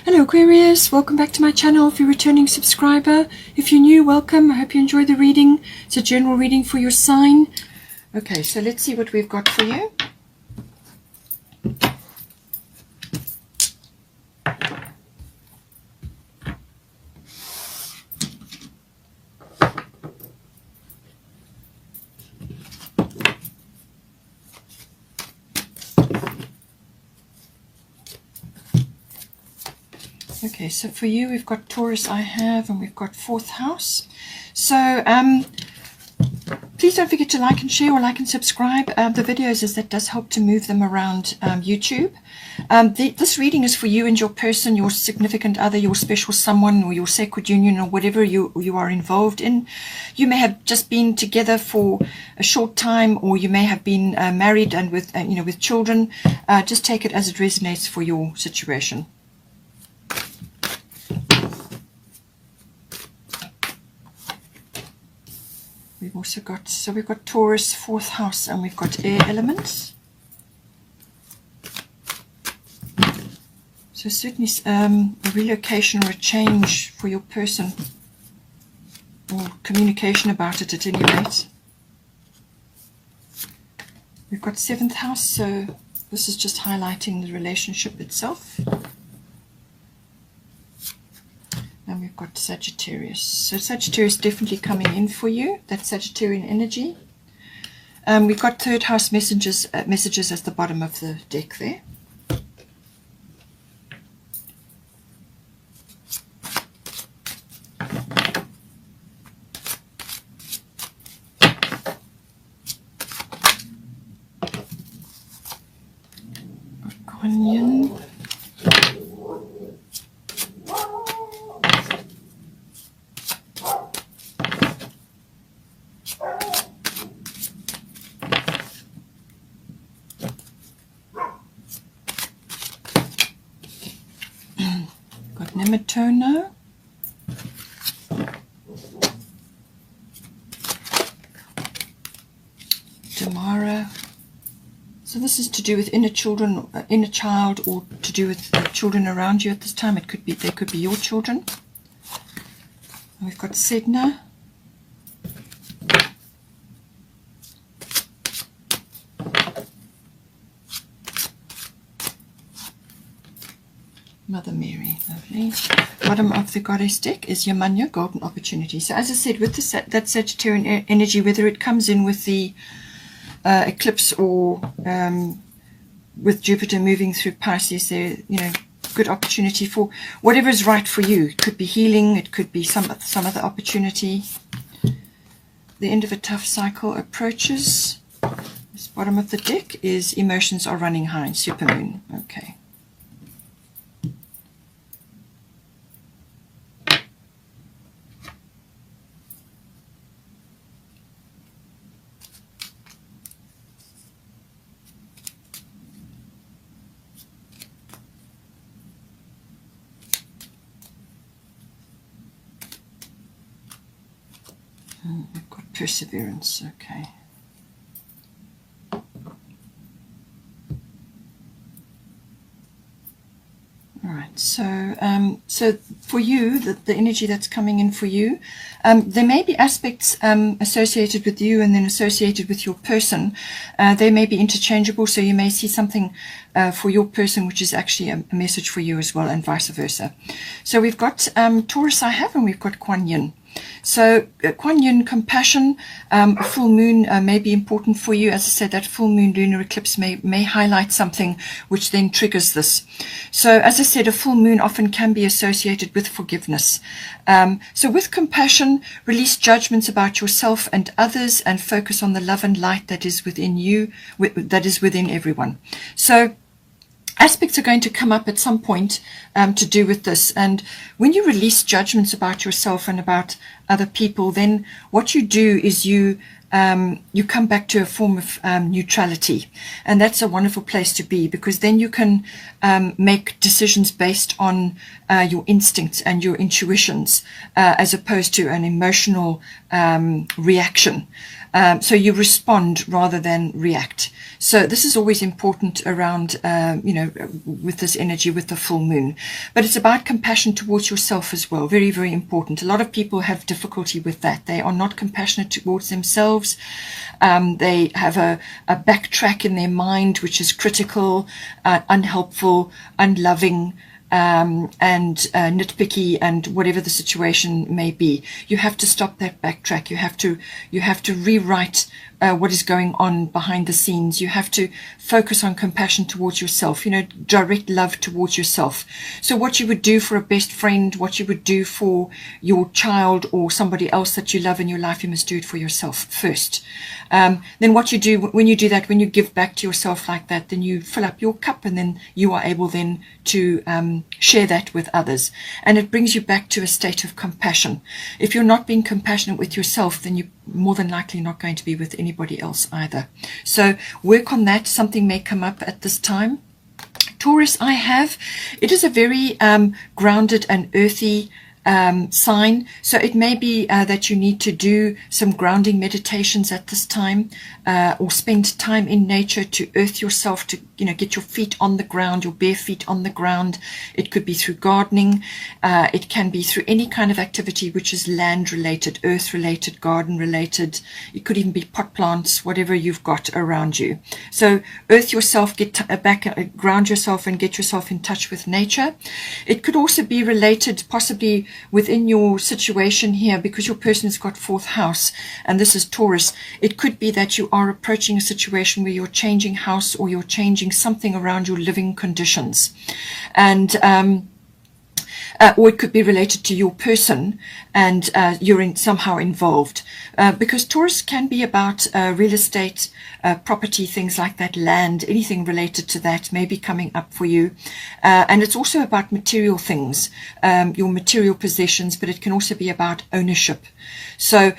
Hello Aquarius, welcome back to my channel. If you're a returning subscriber, if you're new, welcome. I hope you enjoy the reading. It's a general reading for your sign. Okay, so let's see what we've got for you. Okay, so for you, we've got Taurus, I have, and we've got 4th house. So please don't forget to like and share or like and subscribe the videos, as that does help to move them around YouTube. This reading is for you and your person, your significant other, your special someone, or your sacred union, or whatever you are involved in. You may have just been together for a short time, or you may have been married and with children. Just take it as it resonates for your situation. We've also got, so we've got Taurus, 4th house, and we've got air elements. So certainly a relocation or a change for your person, or communication about it at any rate. We've got 7th house, so this is just highlighting the relationship itself. And we've got Sagittarius. So Sagittarius definitely coming in for you, that Sagittarian energy. We've got 3rd house messages at the bottom of the deck there. Onion. Nematono, Damara. So this is to do with inner child, or to do with children around you at this time. They could be your children. And we've got Sedna. Mother Mary, lovely. Bottom of the goddess deck is Yamanya, golden opportunity. So as I said, with that Sagittarian energy, whether it comes in with the eclipse or with Jupiter moving through Pisces, there, good opportunity for whatever is right for you. It could be healing, it could be some other opportunity. The end of a tough cycle approaches. This bottom of the deck is emotions are running high, supermoon. Okay. We've got perseverance, okay. All right, so for you, the energy that's coming in for you, there may be aspects associated with you and then associated with your person. They may be interchangeable, so you may see something for your person which is actually a message for you as well, and vice versa. So we've got Taurus, I have, and we've got Kuan Yin. So Kuan Yin, compassion, a full moon may be important for you. As I said, that full moon lunar eclipse may highlight something which then triggers this. So as I said, a full moon often can be associated with forgiveness. So with compassion, release judgments about yourself and others, and focus on the love and light that is within you, that is within everyone. So aspects are going to come up at some point to do with this. And when you release judgments about yourself and about other people, then what you do is you you come back to a form of neutrality. And that's a wonderful place to be, because then you can make decisions based on your instincts and your intuitions, as opposed to an emotional reaction. So you respond rather than react. So this is always important around, with this energy, with the full moon. But it's about compassion towards yourself as well. Very, very important. A lot of people have difficulty with that. They are not compassionate towards themselves. They have a backtrack in their mind, which is critical, unhelpful, unloving, and nitpicky, and whatever the situation may be. You have to stop that backtrack. You have to rewrite what is going on behind the scenes. You have to focus on compassion towards yourself, direct love towards yourself. So what you would do for a best friend, what you would do for your child or somebody else that you love in your life, you must do it for yourself first. Then what you do when you do that, when you give back to yourself like that, then you fill up your cup, and then you are able then to share that with others. And it brings you back to a state of compassion. If you're not being compassionate with yourself, then you're more than likely not going to be with anybody else either. So work on that. Something may come up at this time. Taurus, it is a very grounded and earthy sign. So it may be that you need to do some grounding meditations at this time, or spend time in nature to earth yourself, to get your feet on the ground, your bare feet on the ground. It could be through gardening. It can be through any kind of activity which is land related, earth related, garden related. It could even be pot plants, whatever you've got around you. So earth yourself, get back, ground yourself, and get yourself in touch with nature. It could also be related possibly within your situation here, because your person has got 4th house, and this is Taurus. It could be that you are approaching a situation where you're changing house, or you're changing something around your living conditions, and or it could be related to your person, and you're somehow involved, because Taurus can be about real estate, property, things like that, land, anything related to that may be coming up for you. And it's also about material things, your material possessions, but it can also be about ownership. So,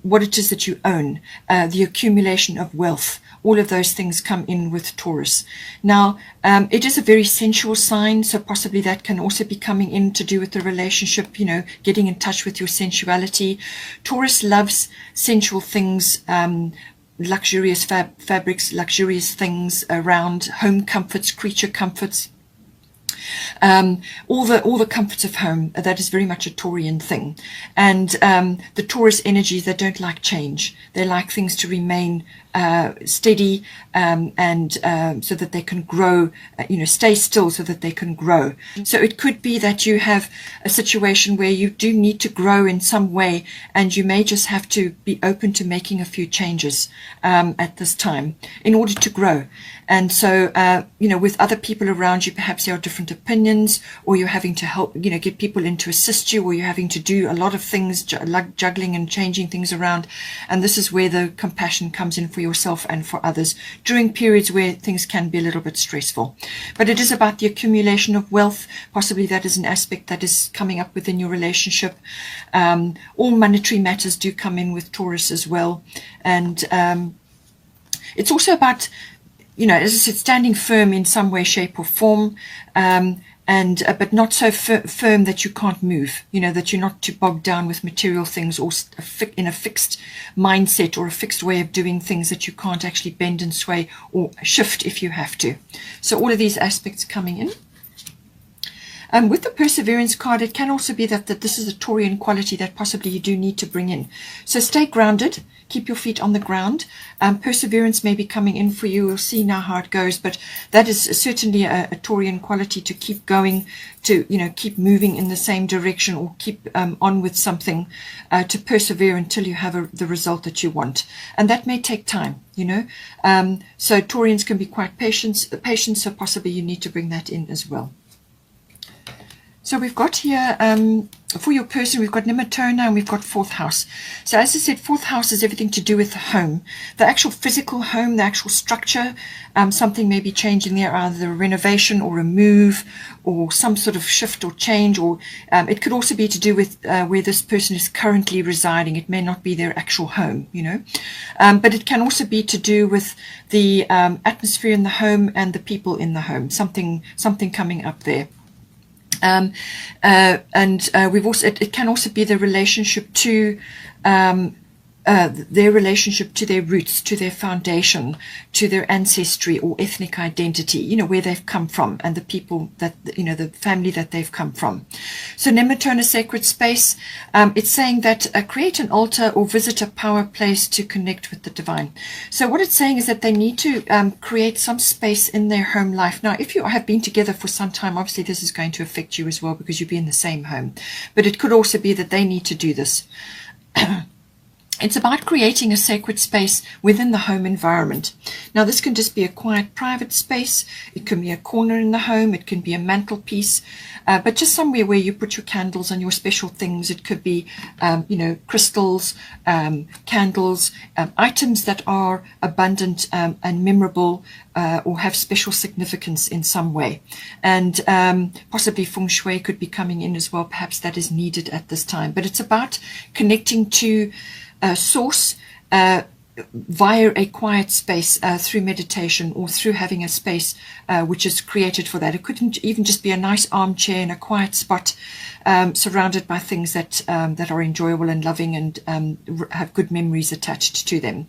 what it is that you own, the accumulation of wealth. All of those things come in with Taurus. Now, it is a very sensual sign, so possibly that can also be coming in to do with the relationship, getting in touch with your sensuality. Taurus loves sensual things, luxurious fabrics, luxurious things around, home comforts, creature comforts. All the comforts of home. That is very much a Taurian thing. And the Taurus energies, they don't like change. They like things to remain steady, and so that they can grow, stay still so that they can grow. So it could be that you have a situation where you do need to grow in some way, and you may just have to be open to making a few changes at this time in order to grow. And so, with other people around you, perhaps there are different opinions, or you're having to help, get people in to assist you, or you're having to do a lot of things, like juggling and changing things around. And this is where the compassion comes in for yourself and for others during periods where things can be a little bit stressful. But it is about the accumulation of wealth. Possibly that is an aspect that is coming up within your relationship. All monetary matters do come in with Taurus as well. And it's also about, as I said, standing firm in some way, shape or form, but not so firm that you can't move, that you're not too bogged down with material things, or in a fixed mindset or a fixed way of doing things that you can't actually bend and sway or shift if you have to. So all of these aspects coming in. With the Perseverance card, it can also be that this is a Taurian quality that possibly you do need to bring in. So stay grounded, keep your feet on the ground. Perseverance may be coming in for you. We'll see now how it goes, but that is certainly a Taurian quality, to keep going, to keep moving in the same direction, or keep on with something, to persevere until you have the result that you want. And that may take time, So Taurians can be quite patient, so possibly you need to bring that in as well. So we've got here, for your person, we've got Nematona and we've got 4th house. So as I said, 4th house is everything to do with the home, the actual physical home, the actual structure. Something may be changing there, either a renovation or a move or some sort of shift or change, or it could also be to do with where this person is currently residing. It may not be their actual home, you know, but it can also be to do with the atmosphere in the home and the people in the home, something coming up there. We've also, it can also be the relationship to their relationship to their roots, to their foundation, to their ancestry or ethnic identity, you know, where they've come from and the people that, you know, the family that they've come from. So Nematona sacred space, it's saying that create an altar or visit a power place to connect with the divine. So what it's saying is that they need to create some space in their home life. Now, if you have been together for some time, obviously this is going to affect you as well because you'll be in the same home. But it could also be that they need to do this. It's about creating a sacred space within the home environment. Now, this can just be a quiet, private space. It can be a corner in the home. It can be a mantelpiece, but just somewhere where you put your candles and your special things. It could be, you know, crystals, candles, items that are abundant and memorable or have special significance in some way. And possibly feng shui could be coming in as well. Perhaps that is needed at this time. But it's about connecting to source via a quiet space through meditation or through having a space which is created for that. It couldn't even just be a nice armchair in a quiet spot surrounded by things that that are enjoyable and loving and have good memories attached to them.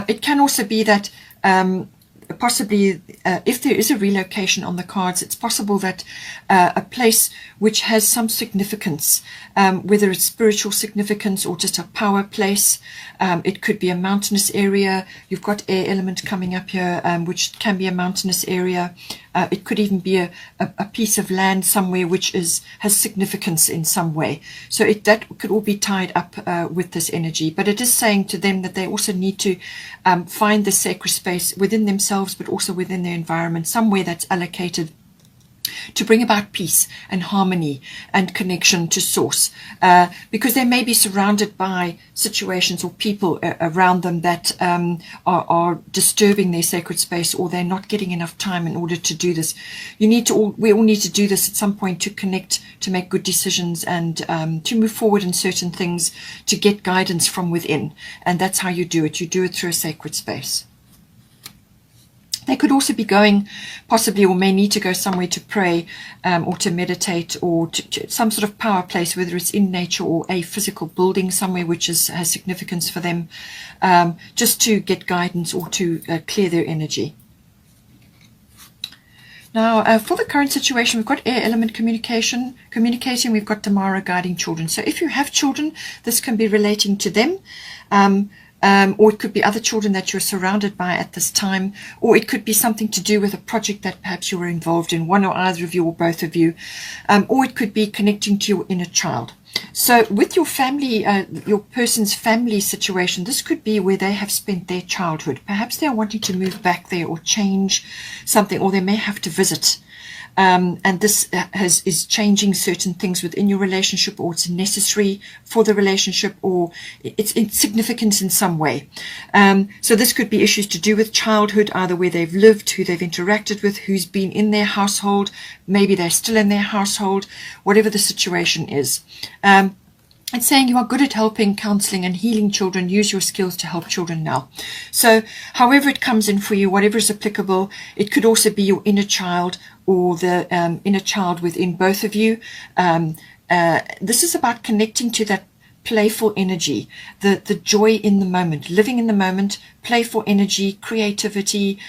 It can also be that possibly if there is a relocation on the cards, it's possible that a place which has some significance, whether it's spiritual significance or just a power place, it could be a mountainous area. You've got air element coming up here, which can be a mountainous area. It could even be a piece of land somewhere which has significance in some way. So that could all be tied up with this energy. But it is saying to them that they also need to find the sacred space within themselves, but also within their environment, somewhere that's allocated to bring about peace and harmony and connection to source, because they may be surrounded by situations or people around them that are disturbing their sacred space, or they're not getting enough time in order to do this. We all need to do this at some point to connect, to make good decisions, and to move forward in certain things, to get guidance from within. And that's how you do it. You do it through a sacred space. They could also be going, possibly, or may need to go somewhere to pray or to meditate, or to some sort of power place, whether it's in nature or a physical building somewhere which has significance for them, just to get guidance or to clear their energy. Now, for the current situation, we've got air element communicating. We've got Tamara guiding children. So if you have children, this can be relating to them. Or it could be other children that you're surrounded by at this time, or it could be something to do with a project that perhaps you were involved in, one or either of you or both of you, or it could be connecting to your inner child. So with your family, your person's family situation, this could be where they have spent their childhood. Perhaps they're wanting to move back there or change something, or they may have to visit. And this is changing certain things within your relationship, or it's necessary for the relationship, or it's insignificant in some way. So this could be issues to do with childhood, either where they've lived, who they've interacted with, who's been in their household, maybe they're still in their household, whatever the situation is. It's saying you are good at helping, counseling, and healing children. Use your skills to help children now. So however it comes in for you, whatever is applicable, it could also be your inner child or the inner child within both of you. This is about connecting to that playful energy, the joy in the moment, living in the moment, playful energy, creativity,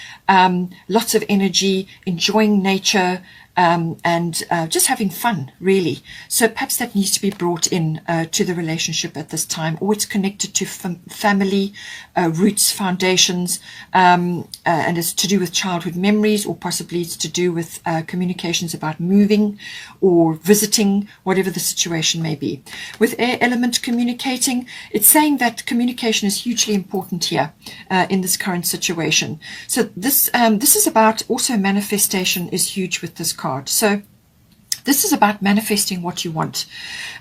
lots of energy, enjoying nature, and just having fun, really. So perhaps that needs to be brought in to the relationship at this time, or it's connected to family, roots, foundations, and it's to do with childhood memories, or possibly it's to do with communications about moving or visiting, whatever the situation may be. With air element communicating, it's saying that communication is hugely important here in this current situation. So this is about also manifestation is huge with this card. So This is about manifesting what you want.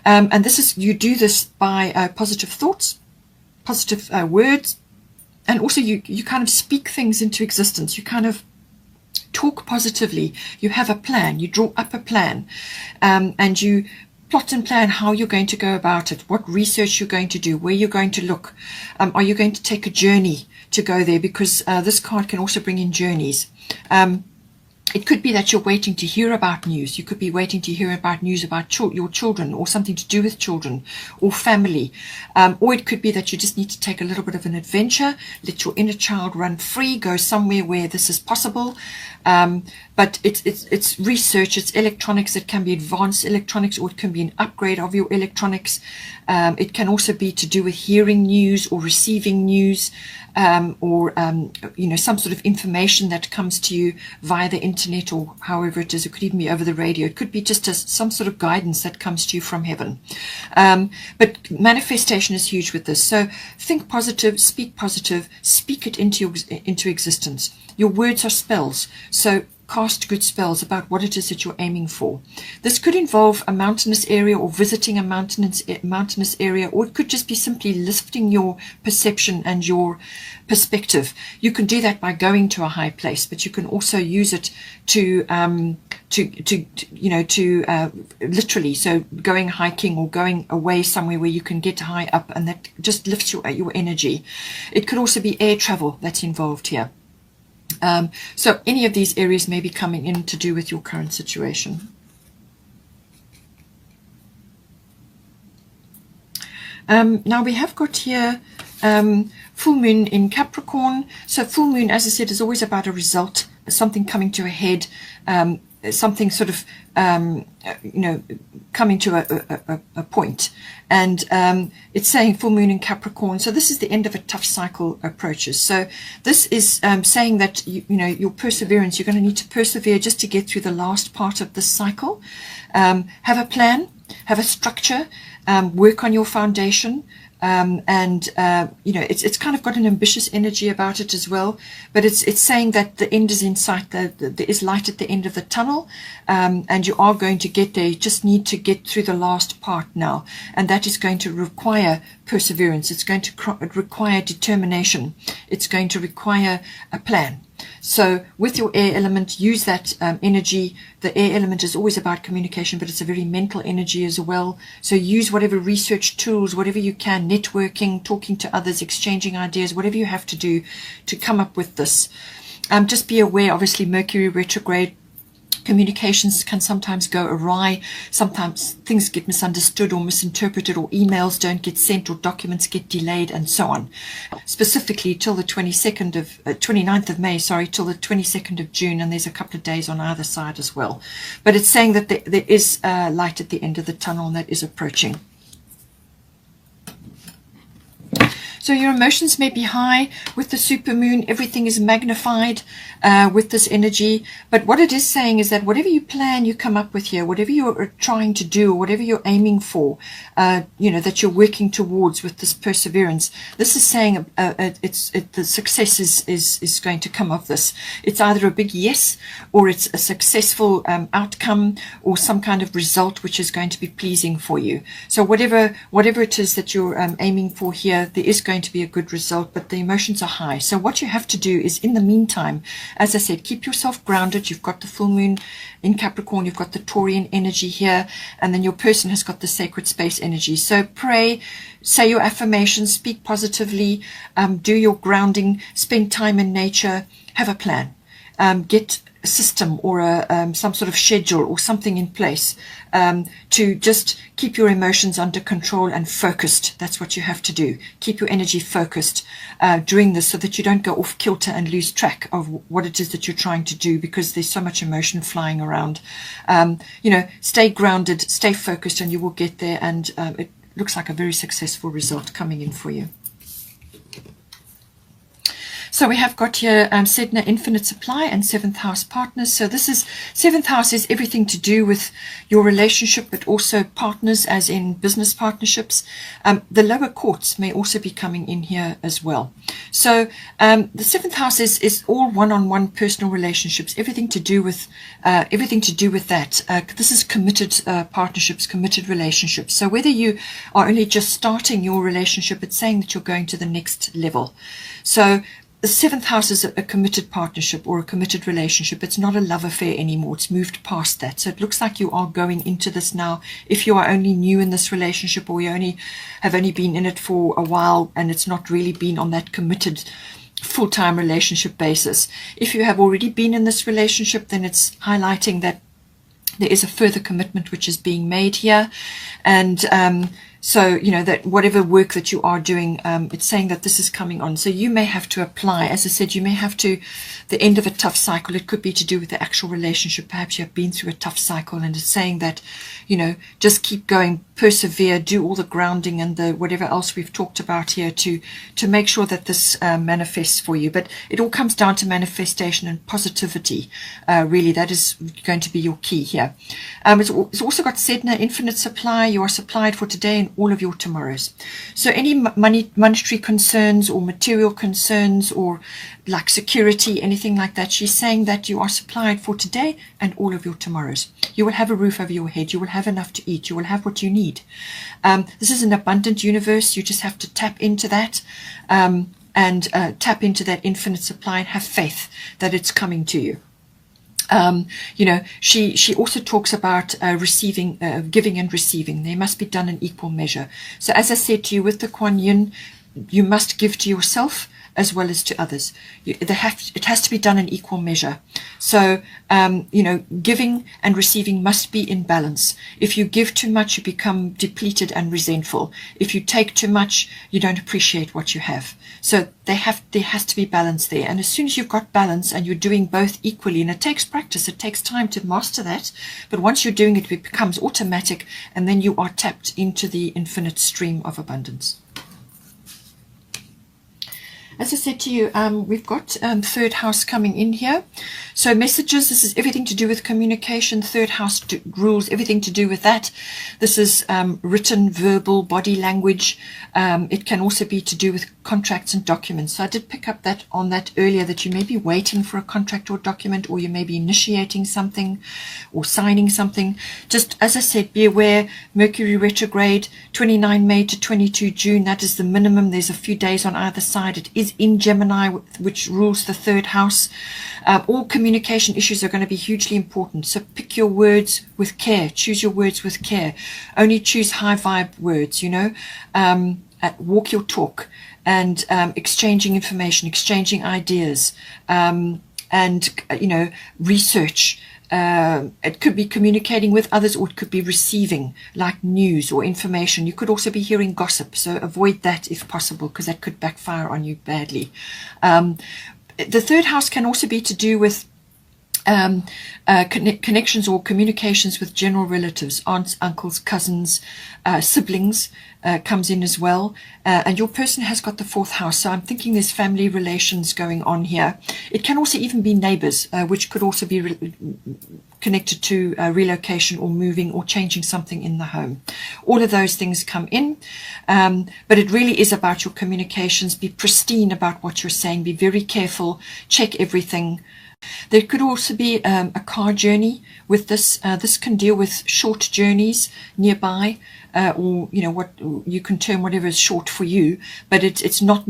And you do this by positive thoughts, positive words, and also you kind of speak things into existence. You kind of talk positively. You have a plan. You draw up a plan, and you plot and plan how you're going to go about it, what research you're going to do, where you're going to look. Are you going to take a journey to go there? Because this card can also bring in journeys. It could be that you're waiting to hear about news. You could be waiting to hear about news about your children, or something to do with children or family. Or it could be that you just need to take a little bit of an adventure, let your inner child run free, go somewhere where this is possible. But it's research, it's electronics. It can be advanced electronics, or it can be an upgrade of your electronics. It can also be to do with hearing news or receiving news, or some sort of information that comes to you via the internet, or however it is. It could even be over the radio. It could be just some sort of guidance that comes to you from heaven. But manifestation is huge with this. So think positive, speak it into existence. Your words are spells. So cast good spells about what it is that you're aiming for. This could involve a mountainous area, or visiting a mountainous area, or it could just be simply lifting your perception and your perspective. You can do that by going to a high place, but you can also use it to literally, so going hiking or going away somewhere where you can get high up, and that just lifts your energy. It could also be air travel that's involved here. So any of these areas may be coming in to do with your current situation. Now we have got here full moon in Capricorn. So full moon, as I said, is always about a result, something coming to a head, something sort of coming to a point. And it's saying full moon in Capricorn. So this is the end of a tough cycle approaches. So this is saying that your perseverance, you're going to need to persevere just to get through the last part of this cycle. Have a plan, have a structure, work on your foundation. It's kind of got an ambitious energy about it as well, but it's saying that the end is in sight. There is light at the end of the tunnel, and you are going to get there. You just need to get through the last part now, and that is going to require perseverance. It's going to require determination. It's going to require a plan. So with your air element, use that energy. The air element is always about communication, but it's a very mental energy as well. So use whatever research tools, whatever you can, networking, talking to others, exchanging ideas, whatever you have to do to come up with this. Just be aware, obviously, Mercury retrograde. Communications can sometimes go awry. Sometimes things get misunderstood or misinterpreted, or emails don't get sent, or documents get delayed, and so on. Specifically till the 29th of May, till the 22nd of June, and there's a couple of days on either side as well. But it's saying that there is light at the end of the tunnel, and that is approaching. So your emotions may be high with the supermoon. Everything is magnified with this energy. But what it is saying is that whatever you plan, you come up with here, whatever you're trying to do, whatever you're aiming for, that you're working towards with this perseverance, this is saying the success is going to come of this. It's either a big yes, or it's a successful outcome, or some kind of result which is going to be pleasing for you. So whatever it is that you're aiming for here, there is going to be a good result, but the emotions are high. So what you have to do is, in the meantime, as I said, keep yourself grounded. You've got the full moon in Capricorn, you've got the Taurian energy here, and then your person has got the sacred space energy. So pray, say your affirmations, speak positively, do your grounding, spend time in nature, have a plan, get a system or some sort of schedule or something in place to just keep your emotions under control and focused. That's what you have to do. Keep your energy focused during this, so that you don't go off kilter and lose track of what it is that you're trying to do, because there's so much emotion flying around. Stay grounded, stay focused, and you will get there, and it looks like a very successful result coming in for you. So we have got here Sedna, infinite supply, and 7th house partners. So this is 7th house is everything to do with your relationship, but also partners, as in business partnerships. The lower courts may also be coming in here as well. So the 7th house is all one-on-one personal relationships, everything to do with that. This is committed partnerships, committed relationships. So whether you are only just starting your relationship, it's saying that you're going to the next level. So the 7th house is a committed partnership or a committed relationship. It's not a love affair anymore. It's moved past that. So it looks like you are going into this now. If you are only new in this relationship, or you have only been in it for a while and it's not really been on that committed full-time relationship basis. If you have already been in this relationship, then it's highlighting that there is a further commitment which is being made here. And so, you know, that whatever work that you are doing, it's saying that this is coming on. So you may have to apply, as I said, you may have to, the end of a tough cycle. It could be to do with the actual relationship. Perhaps you have been through a tough cycle, and it's saying that, you know, just keep going, persevere, do all the grounding and the whatever else we've talked about here to make sure that this manifests for you. But it all comes down to manifestation and positivity. Really, that is going to be your key here. It's also got Sedna, infinite supply. You are supplied for today and all of your tomorrows. So any monetary concerns or material concerns or like security, anything like that, she's saying that you are supplied for today and all of your tomorrows. You will have a roof over your head. You will have enough to eat. You will have what you need. This is an abundant universe. You just have to tap into that and tap into that infinite supply and have faith that it's coming to you. You know, she also talks about receiving, giving and receiving. They must be done in equal measure. So as I said to you with the Kuan Yin, you must give to yourself as well as to others. It has to be done in equal measure. So, you know, giving and receiving must be in balance. If you give too much, you become depleted and resentful. If you take too much, you don't appreciate what you have. So there has to be balance there. And as soon as you've got balance and you're doing both equally, and it takes practice, it takes time to master that, but once you're doing it, it becomes automatic, and then you are tapped into the infinite stream of abundance. As I said to you, we've got 3rd house coming in here. So messages, this is everything to do with communication. 3rd house rules everything to do with that. This is written, verbal, body language. It can also be to do with contracts and documents. So I did pick up on that earlier, that you may be waiting for a contract or document, or you may be initiating something or signing something. Just as I said, be aware, Mercury retrograde, 29 May to 22 June. That is the minimum. There's a few days on either side. It is in Gemini, which rules the 3rd house. All communication issues are going to be hugely important. So pick your words with care. Choose your words with care. Only choose high vibe words, you know. Walk your talk, and exchanging information, exchanging ideas, and, you know, research. It could be communicating with others, or it could be receiving like news or information. You could also be hearing gossip, so avoid that if possible, because that could backfire on you badly. The 3rd house can also be to do with connections or communications with general relatives, aunts, uncles, cousins, siblings comes in as well. And your person has got the 4th house, so I'm thinking there's family relations going on here. It can also even be neighbors, which could also be connected to relocation or moving or changing something in the home. All of those things come in, but it really is about your communications. Be pristine about what you're saying. Be very careful. Check everything. There could also be a car journey with this. This can deal with short journeys nearby, or you know what you can term whatever is short for you. But it's not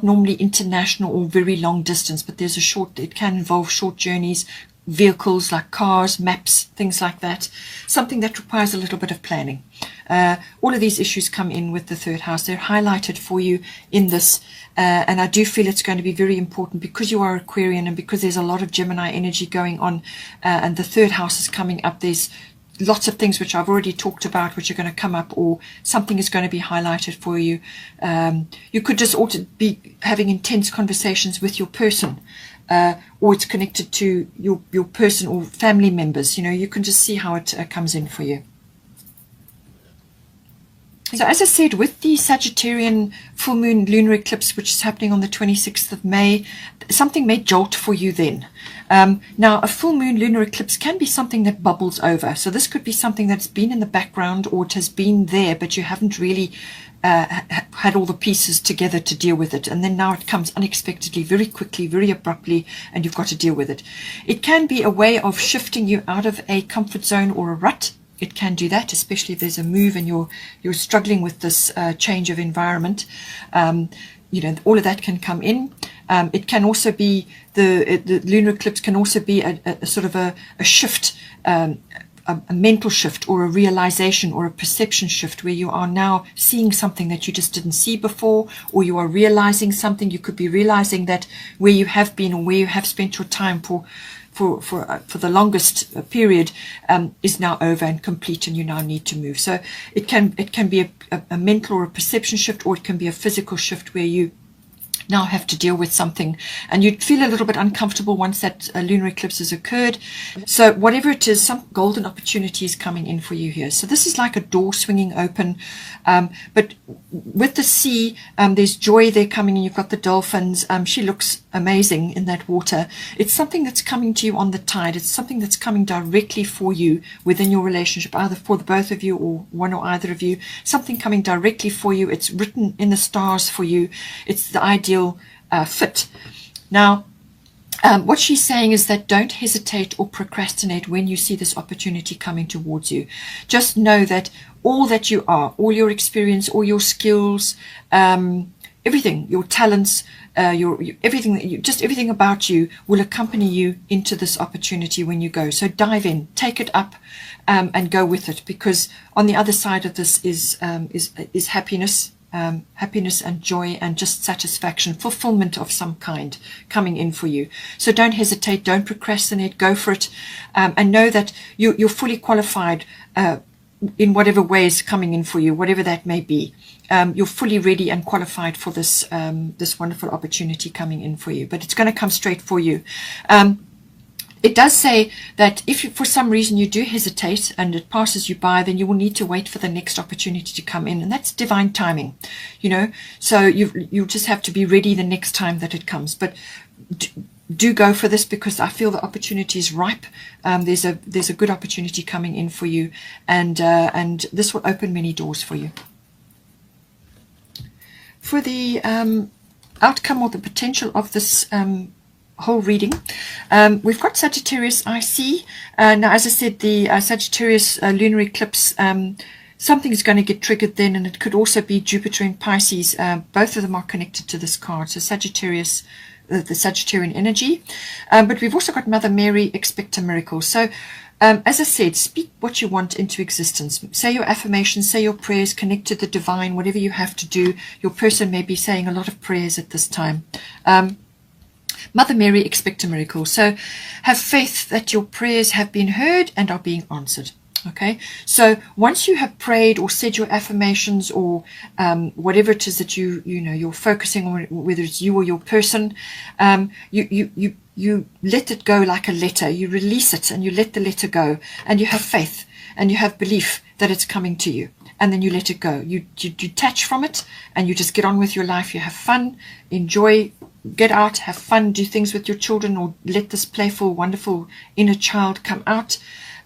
normally international or very long distance. But there's a short. It can involve short journeys, vehicles like cars, maps, things like that. Something that requires a little bit of planning. All of these issues come in with the 3rd house. They're highlighted for you in this, and I do feel it's going to be very important because you are Aquarian and because there's a lot of Gemini energy going on, and the 3rd house is coming up. There's lots of things which I've already talked about which are going to come up, or something is going to be highlighted for you. You could just also be having intense conversations with your person, or it's connected to your person or family members. You know, you can just see how it comes in for you. So as I said, with the Sagittarian full moon lunar eclipse, which is happening on the 26th of May, something may jolt for you then. Now, a full moon lunar eclipse can be something that bubbles over. So this could be something that's been in the background, or it has been there, but you haven't really had all the pieces together to deal with it. And then now it comes unexpectedly, very quickly, very abruptly, and you've got to deal with it. It can be a way of shifting you out of a comfort zone or a rut. It can do that, especially if there's a move and you're struggling with this change of environment. You know, all of that can come in. It can also be the lunar eclipse can also be a sort of a shift, a mental shift, or a realization or a perception shift, where you are now seeing something that you just didn't see before, or you are realizing something. You could be realizing that where you have been or where you have spent your time for the longest period is now over and complete, and you now need to move. So it can be a mental or a perception shift, or it can be a physical shift where you now have to deal with something, and you'd feel a little bit uncomfortable once that lunar eclipse has occurred. So whatever it is, some golden opportunity is coming in for you here. So this is like a door swinging open, but with the sea, there's joy there coming in. You've got the dolphins. She looks amazing in that water. It's something that's coming to you on the tide. It's something that's coming directly for you within your relationship, either for the both of you or one or either of you. Something coming directly for you. It's written in the stars for you. It's the ideal fit. Now, what she's saying is that don't hesitate or procrastinate when you see this opportunity coming towards you. Just know that all that you are, all your experience, all your skills, everything, your talents, everything, just everything about you will accompany you into this opportunity when you go. So dive in, take it up, and go with it, because on the other side of this is happiness. Happiness and joy and just satisfaction, fulfillment of some kind coming in for you. So don't hesitate, don't procrastinate, go for it, and know that you're fully qualified in whatever way is coming in for you, whatever that may be. You're fully ready and qualified for this this wonderful opportunity coming in for you, but it's going to come straight for you. It does say that if you, for some reason you do hesitate and it passes you by, then you will need to wait for the next opportunity to come in, and that's divine timing, you know. So you just have to be ready the next time that it comes. But do go for this, because I feel the opportunity is ripe. There's a good opportunity coming in for you, and this will open many doors for you. For the outcome or the potential of this whole reading, we've got Sagittarius IC. Now, as I said, the Sagittarius lunar eclipse, something is going to get triggered then, and it could also be Jupiter in Pisces. Both of them are connected to this card. So Sagittarius, the Sagittarian energy. But we've also got Mother Mary, expect a miracle. So as I said, speak what you want into existence. Say your affirmations, say your prayers, connect to the divine, whatever you have to do. Your person may be saying a lot of prayers at this time. Mother Mary, expect a miracle. So have faith that your prayers have been heard and are being answered. Okay, so once you have prayed or said your affirmations, or whatever it is that you're focusing on, whether it's you or your person, you let it go like a letter. You release it and you let the letter go, and you have faith and you have belief that it's coming to you, and then you let it go. You detach from it and you just get on with your life. You have fun, enjoy, get out, have fun, do things with your children, or let this playful, wonderful inner child come out,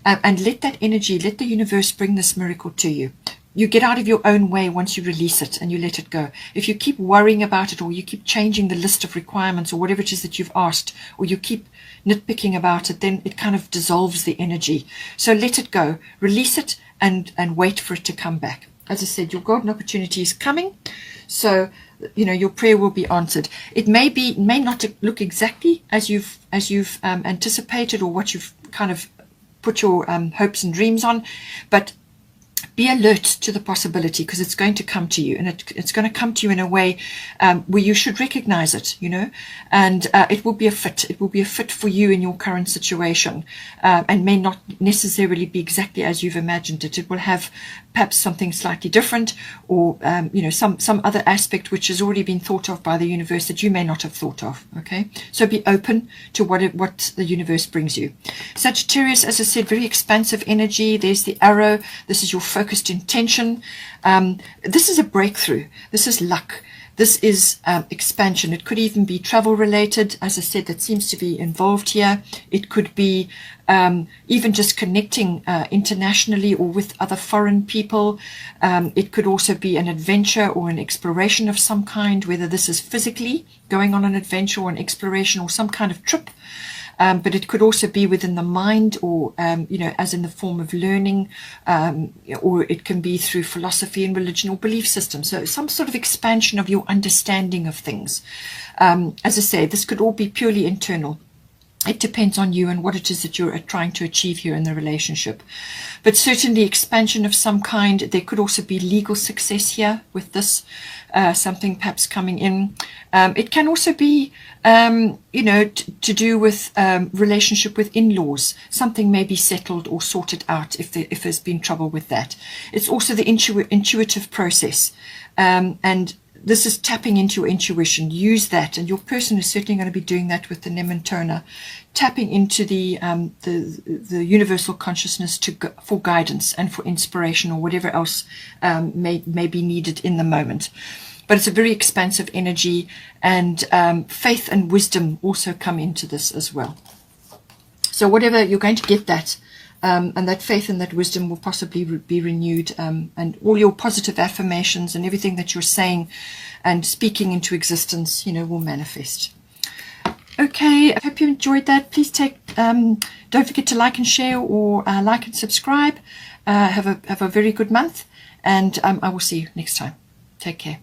and let that energy, let the universe bring this miracle to you. You get out of your own way once you release it and you let it go. If you keep worrying about it, or you keep changing the list of requirements, or whatever it is that you've asked, or you keep nitpicking about it, then it kind of dissolves the energy. So let it go, release it, and wait for it to come back. As I said, your golden opportunity is coming. So, your prayer will be answered. It may not look exactly as you've anticipated, or what you've kind of put your hopes and dreams on, but be alert to the possibility, because it's going to come to you, and it's going to come to you in a way where you should recognize it, and it will be a fit. It will be a fit for you in your current situation, and may not necessarily be exactly as you've imagined it. It will have perhaps something slightly different, or some other aspect which has already been thought of by the universe that you may not have thought of. Okay, so be open to what the universe brings you. Sagittarius, as I said, very expansive energy. There's the arrow. This is your focus focused intention. This is a breakthrough. This is luck. This is expansion. It could even be travel related. As I said, that seems to be involved here. It could be even just connecting internationally or with other foreign people. It could also be an adventure or an exploration of some kind, whether this is physically going on an adventure or an exploration or some kind of trip. But it could also be within the mind, or as in the form of learning, or it can be through philosophy and religion or belief system. So some sort of expansion of your understanding of things. As I say, this could all be purely internal. It depends on you and what it is that you're trying to achieve here in the relationship. But certainly expansion of some kind. There could also be legal success here with this, something perhaps coming in. It can also be, to do with relationship with in-laws. Something may be settled or sorted out if there's been trouble with that. It's also the intuitive process. And this is tapping into your intuition. Use that, and your person is certainly going to be doing that with the Nementona, tapping into the universal consciousness for guidance and for inspiration or whatever else may be needed in the moment. But it's a very expansive energy, and faith and wisdom also come into this as well. So whatever, you're going to get that. And that faith and that wisdom will possibly be renewed, and all your positive affirmations and everything that you're saying and speaking into existence, will manifest. Okay, I hope you enjoyed that. Please don't forget to like and share, or like and subscribe. Have a very good month, and I will see you next time. Take care.